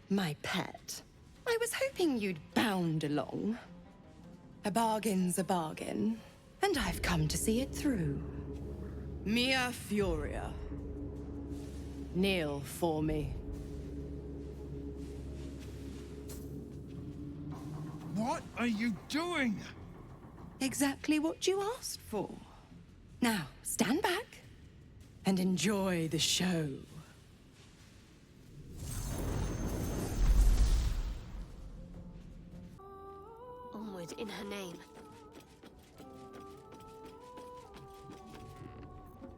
my pet. I was hoping you'd bound along. A bargain's a bargain, and I've come to see it through. Mia Furia. Kneel for me. What are you doing? Exactly what you asked for. Now, stand back and enjoy the show. Onward in her name.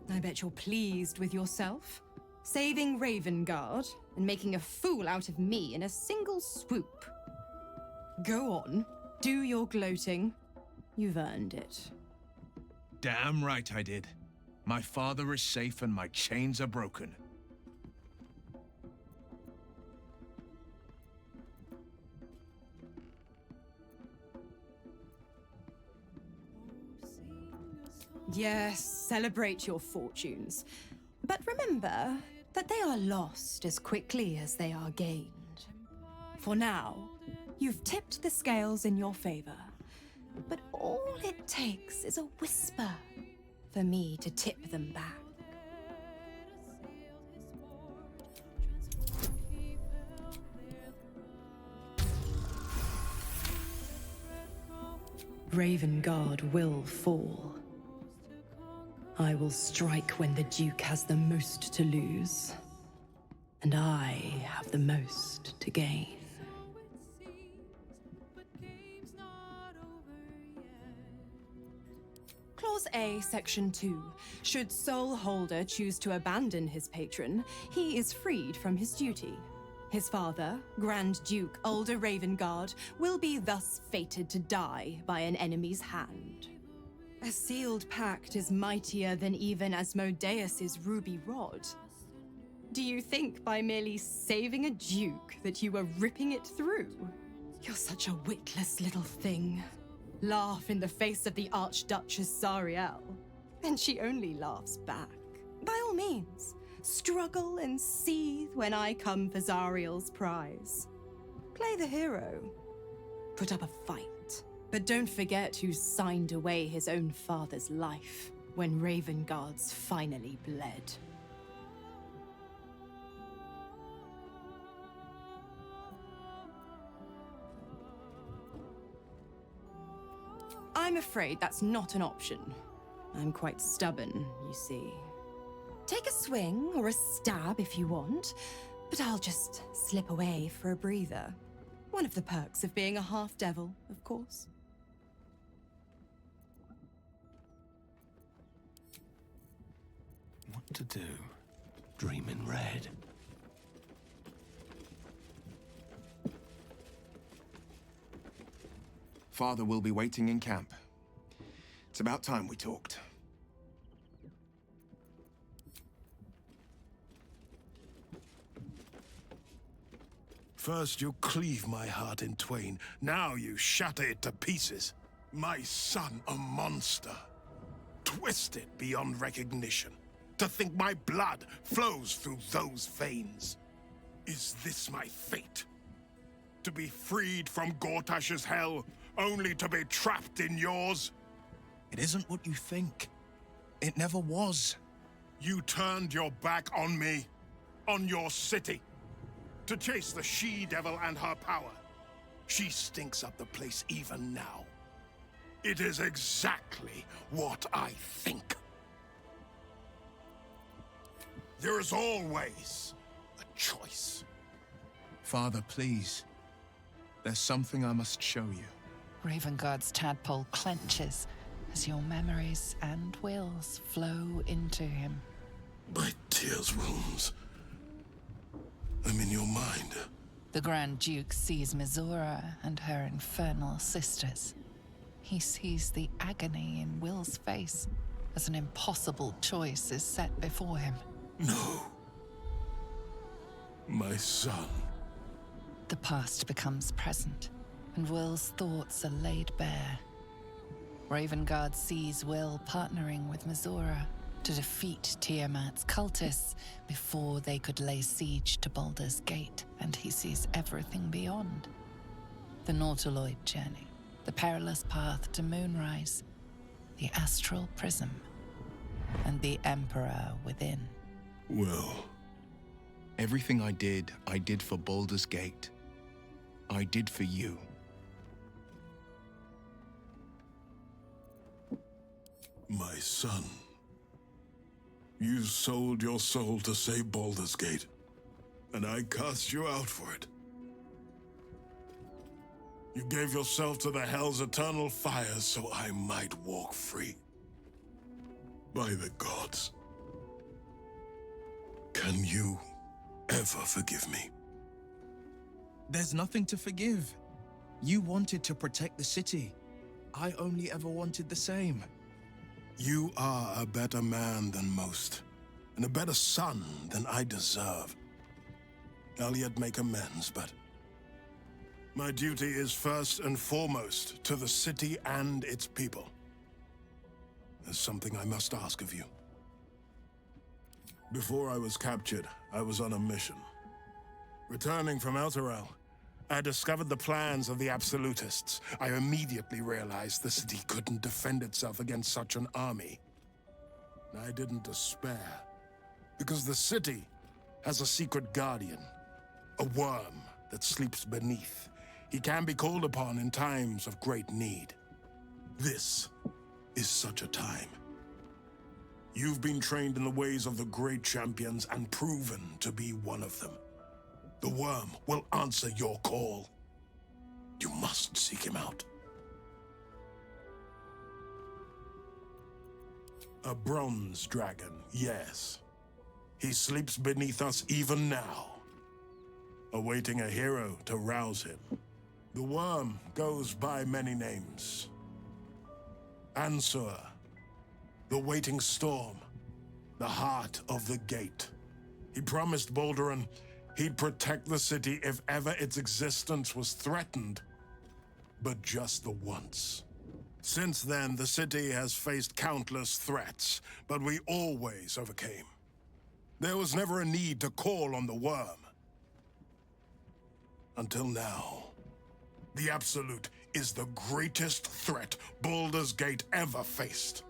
I bet you're pleased with yourself. Saving Ravengard and making a fool out of me in a single swoop. Go on, do your gloating. You've earned it. Damn right I did. My father is safe and my chains are broken. Yes, celebrate your fortunes. But remember that they are lost as quickly as they are gained. For now, you've tipped the scales in your favor. But all it takes is a whisper for me to tip them back. Ravengard will fall. I will strike when the Duke has the most to lose, and I have the most to gain. Clause A, Section 2. Should Soul Holder choose to abandon his patron, he is freed from his duty. His father, Grand Duke Ulder Ravengard, will be thus fated to die by an enemy's hand. A sealed pact is mightier than even Asmodeus's ruby rod. Do you think by merely saving a duke that you were ripping it through? You're such a witless little thing. Laugh in the face of the Archduchess Zariel, and she only laughs back. By all means, struggle and seethe when I come for Zariel's prize. Play the hero. Put up a fight. But don't forget who signed away his own father's life when Ravengard's finally bled. I'm afraid that's not an option. I'm quite stubborn, you see. Take a swing or a stab if you want, but I'll just slip away for a breather. One of the perks of being a half-devil, of course. What to do? Dream in red. Father will be waiting in camp. It's about time we talked. First you cleave my heart in twain, now you shatter it to pieces. My son a monster, twisted beyond recognition. To think my blood flows through those veins. Is this my fate? To be freed from Gortash's hell, only to be trapped in yours? It isn't what you think. It never was. You turned your back on me, on your city, to chase the she-devil and her power. She stinks up the place even now. It is exactly what I think. There is always a choice. Father, please. There's something I must show you. Ravengard's tadpole clenches as your memories and wills flow into him. My tears wounds. I'm in your mind. The Grand Duke sees Mizora and her infernal sisters. He sees the agony in Will's face as an impossible choice is set before him. No. My son. The past becomes present, and Will's thoughts are laid bare. Ravengard sees Will partnering with Mizora, to defeat Tiamat's cultists before they could lay siege to Baldur's Gate, and he sees everything beyond. The Nautiloid journey, the perilous path to Moonrise, the astral prism, and the Emperor within. Well, Everything I did for Baldur's Gate. I did for you. my son, you sold your soul to save Baldur's Gate, and I cast you out for it. You gave yourself to the Hell's eternal fires so I might walk free. By the gods, can you ever forgive me? There's nothing to forgive. You wanted to protect the city. I only ever wanted the same. You are a better man than most, and a better son than I deserve. I'll yet make amends, but my duty is first and foremost to the city and its people. There's something I must ask of you. Before I was captured, I was on a mission. Returning from Elturel, I discovered the plans of the Absolutists. I immediately realized the city couldn't defend itself against such an army. I didn't despair, because the city has a secret guardian, a worm that sleeps beneath. He can be called upon in times of great need. This is such a time. You've been trained in the ways of the great champions and proven to be one of them. The worm will answer your call. You must seek him out. A bronze dragon, yes. He sleeps beneath us even now, awaiting a hero to rouse him. The worm goes by many names. Ansur, the waiting storm, the heart of the gate. He promised Baldur he'd protect the city if ever its existence was threatened, but just the once. Since then, the city has faced countless threats, but we always overcame. There was never a need to call on the worm. Until now. The Absolute is the greatest threat Baldur's Gate ever faced.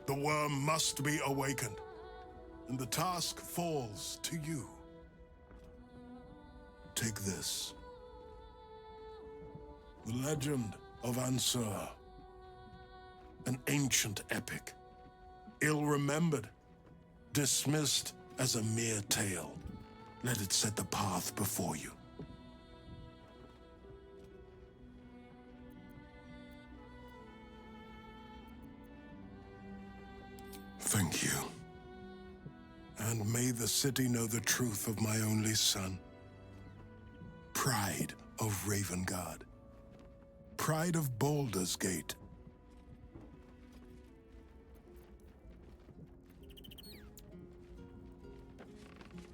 The worm must be awakened, and the task falls to you. Take this. The legend of Ansur. An ancient epic. Ill-remembered. Dismissed as a mere tale. Let it set the path before you. Thank you. And may the city know the truth of my only son. Pride of Ravengard. Pride of Baldur's Gate.